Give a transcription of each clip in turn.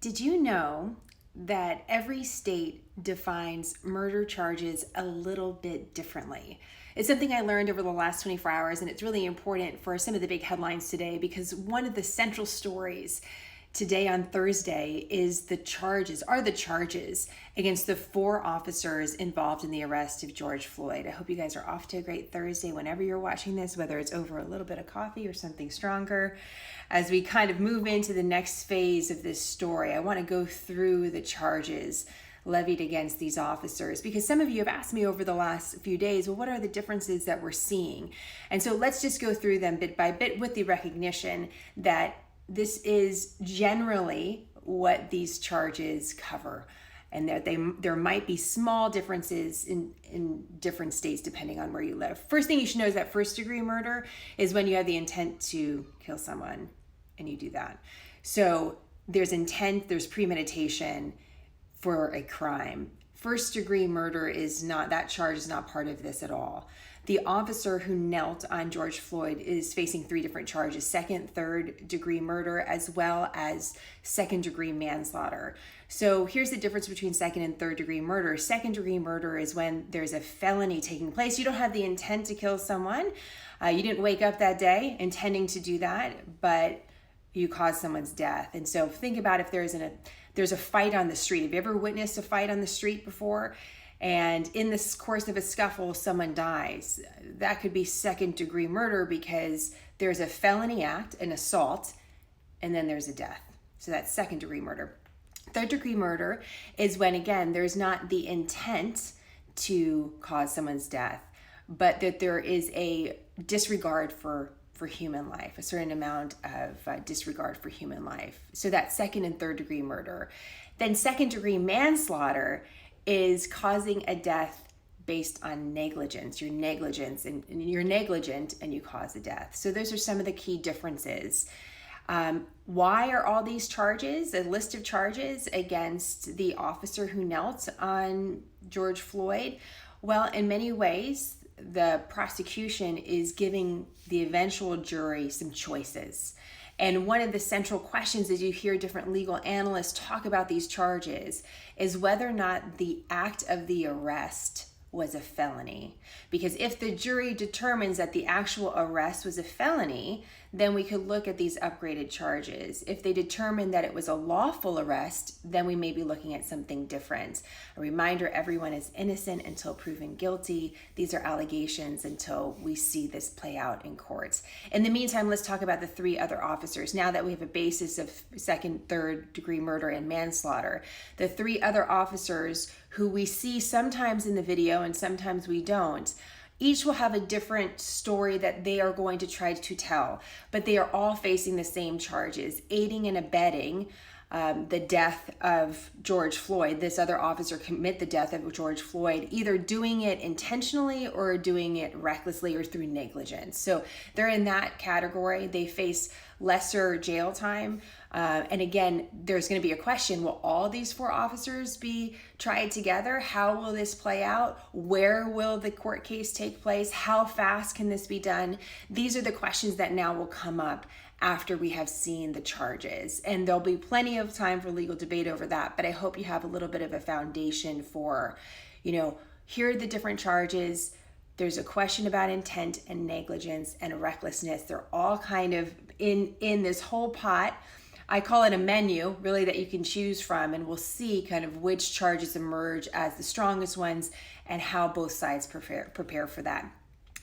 Did you know that every state defines murder charges a little bit differently? It's something I learned over the last 24 hours, and it's really important for some of the big headlines today because one of the central stories today on Thursday is the charges against the 4 officers involved in the arrest of George Floyd. I hope you guys are off to a great Thursday whenever you're watching this, whether it's over a little bit of coffee or something stronger. As we kind of move into the next phase of this story, I want to go through the charges levied against these officers because some of you have asked me over the last few days, well, what are the differences that we're seeing? And so let's just go through them bit by bit with the recognition that this is generally what these charges cover, and that there might be small differences in different states depending on where you live. First thing you should know is that first-degree murder is when you have the intent to kill someone and you do that. So there's intent, there's premeditation for a crime. First-degree murder is not, that charge is not part of this at all. The officer who knelt on George Floyd is facing 3 different charges: second, third-degree murder, as well as second-degree manslaughter. So here's the difference between second and third-degree murder. Second-degree murder is when there's a felony taking place. You don't have the intent to kill someone. You didn't wake up that day intending to do that, but you caused someone's death. And so think about if there's a fight on the street. Have you ever witnessed a fight on the street before? And in this course of a scuffle, someone dies. That could be second-degree murder because there's a felony act, an assault, and then there's a death. So that's second-degree murder. Third-degree murder is when, again, there's not the intent to cause someone's death, but that there is a disregard for human life, a certain amount of disregard for human life. So that's second and third-degree murder. Then second-degree manslaughter is causing a death based on negligence. You're negligent and you cause a death. So those are some of the key differences. Why are all these charges, a list of charges against the officer who knelt on George Floyd? Well, in many ways, the prosecution is giving the eventual jury some choices. And one of the central questions as you hear different legal analysts talk about these charges is whether or not the act of the arrest was a felony. Because if the jury determines that the actual arrest was a felony, then we could look at these upgraded charges. If they determine that it was a lawful arrest, then we may be looking at something different. A reminder, everyone is innocent until proven guilty. These are allegations until we see this play out in court. In the meantime, let's talk about the 3 other officers. Now that we have a basis of second, third-degree murder and manslaughter, the 3 other officers who we see sometimes in the video and sometimes we don't, each will have a different story that they are going to try to tell, but they are all facing the same charges: aiding and abetting the death of George Floyd. This other officer commit the death of George Floyd, either doing it intentionally or doing it recklessly or through negligence. So they're in that category. They face lesser jail time. And again, there's going to be a question, will all these 4 officers be tried together? How will this play out? Where will the court case take place? How fast can this be done? These are the questions that now will come up after we have seen the charges. And there'll be plenty of time for legal debate over that, but I hope you have a little bit of a foundation for, here are the different charges. There's a question about intent and negligence and recklessness. They're all kind of in this whole pot. I call it a menu, really, that you can choose from, and we'll see kind of which charges emerge as the strongest ones and how both sides prepare for that.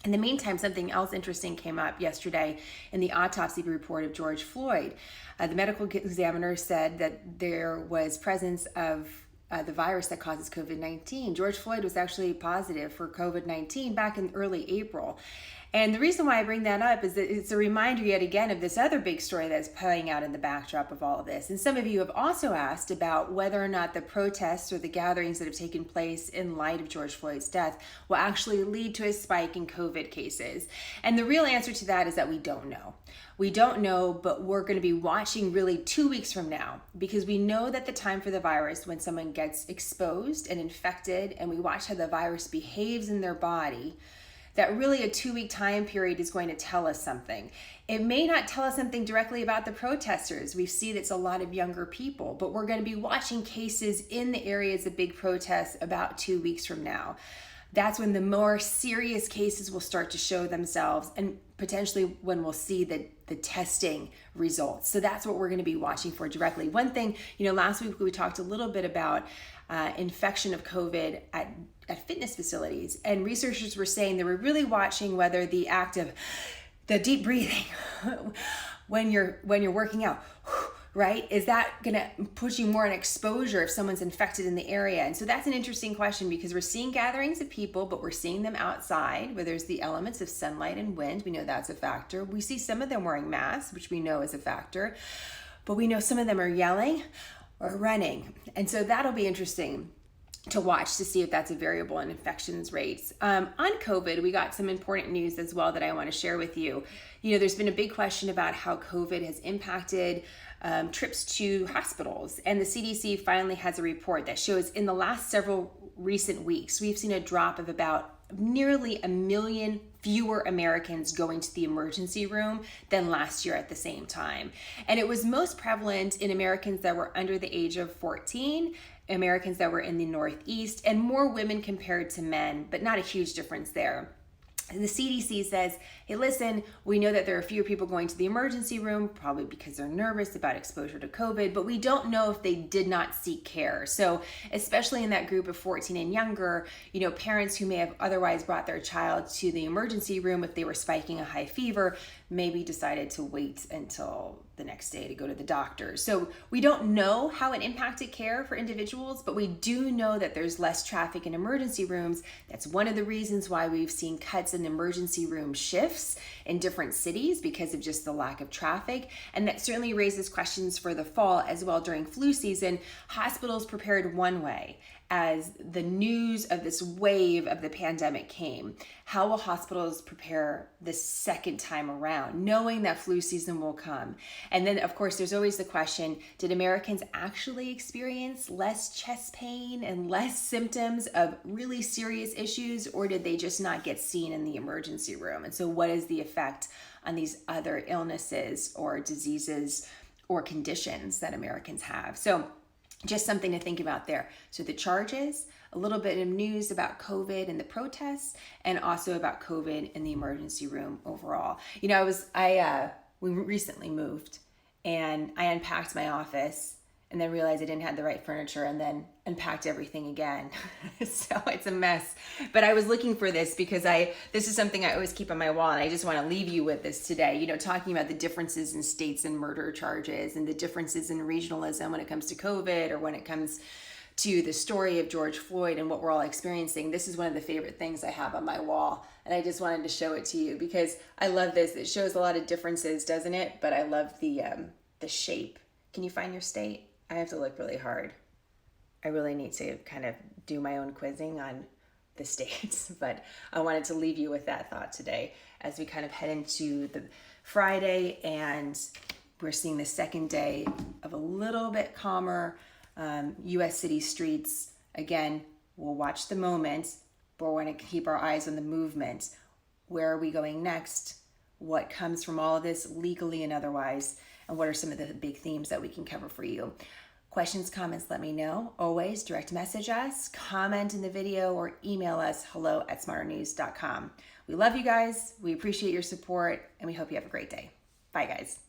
In the meantime, something else interesting came up yesterday in the autopsy report of George Floyd. The medical examiner said that there was presence of the virus that causes COVID-19. George Floyd was actually positive for COVID-19 back in early April. And the reason why I bring that up is that it's a reminder yet again of this other big story that's playing out in the backdrop of all of this. And some of you have also asked about whether or not the protests or the gatherings that have taken place in light of George Floyd's death will actually lead to a spike in COVID cases. And the real answer to that is that we don't know. We don't know, but we're going to be watching really 2 weeks from now, because we know that the time for the virus, when someone gets exposed and infected and we watch how the virus behaves in their body, that really a 2-week time period is going to tell us something. It may not tell us something directly about the protesters. We see that's a lot of younger people, but we're going to be watching cases in the areas of big protests about 2 weeks from now. That's when the more serious cases will start to show themselves, and potentially when we'll see the testing results. So that's what we're going to be watching for directly. One thing, last week we talked a little bit about infection of COVID at fitness facilities, and researchers were saying they were really watching whether the act of the deep breathing when you're working out, right? Is that gonna put you more in exposure if someone's infected in the area? And so that's an interesting question, because we're seeing gatherings of people, but we're seeing them outside where there's the elements of sunlight and wind. We know that's a factor. We see some of them wearing masks, which we know is a factor, but we know some of them are yelling or running. And so that'll be interesting to watch to see if that's a variable in infections rates. On COVID, we got some important news as well that I want to share with you. There's been a big question about how COVID has impacted trips to hospitals, and the CDC finally has a report that shows in the last several recent weeks, we've seen a drop of about nearly 1 million fewer Americans going to the emergency room than last year at the same time. And it was most prevalent in Americans that were under the age of 14, Americans that were in the Northeast, and more women compared to men, but not a huge difference there. And the CDC says, hey, listen, we know that there are fewer people going to the emergency room, probably because they're nervous about exposure to COVID, but we don't know if they did not seek care. So especially in that group of 14 and younger, parents who may have otherwise brought their child to the emergency room if they were spiking a high fever, maybe decided to wait until the next day to go to the doctor. So we don't know how it impacted care for individuals, but we do know that there's less traffic in emergency rooms. That's one of the reasons why we've seen cuts in emergency room shifts in different cities, because of just the lack of traffic. And that certainly raises questions for the fall as well. During flu season, hospitals prepared one way as the news of this wave of the pandemic came. How will hospitals prepare the second time around, knowing that flu season will come? And then, of course, there's always the question, did Americans actually experience less chest pain and less symptoms of really serious issues, or did they just not get seen in the emergency room? And so what is the effect on these other illnesses or diseases or conditions that Americans have? So just something to think about there. So the charges, a little bit of news about COVID and the protests, and also about COVID in the emergency room overall. We recently moved, and I unpacked my office and then realized I didn't have the right furniture, and then unpacked everything again. So it's a mess. But I was looking for this because this is something I always keep on my wall, and I just want to leave you with this today. Talking about the differences in states and murder charges, and the differences in regionalism when it comes to COVID, or when it comes to the story of George Floyd and what we're all experiencing. This is one of the favorite things I have on my wall, and I just wanted to show it to you because I love this. It shows a lot of differences, doesn't it? But I love the shape. Can you find your state? I have to look really hard. I really need to kind of do my own quizzing on the states, but I wanted to leave you with that thought today as we kind of head into the Friday, and we're seeing the second day of a little bit calmer U.S. city streets. Again, we'll watch the moment, but we're going to keep our eyes on the movement. Where are we going next? What comes from all of this legally and otherwise? And what are some of the big themes that we can cover for you? Questions, comments, let me know. Always direct message us, comment in the video, or email us hello@smarternews.com. We love you guys. We appreciate your support, and we hope you have a great day. Bye, guys.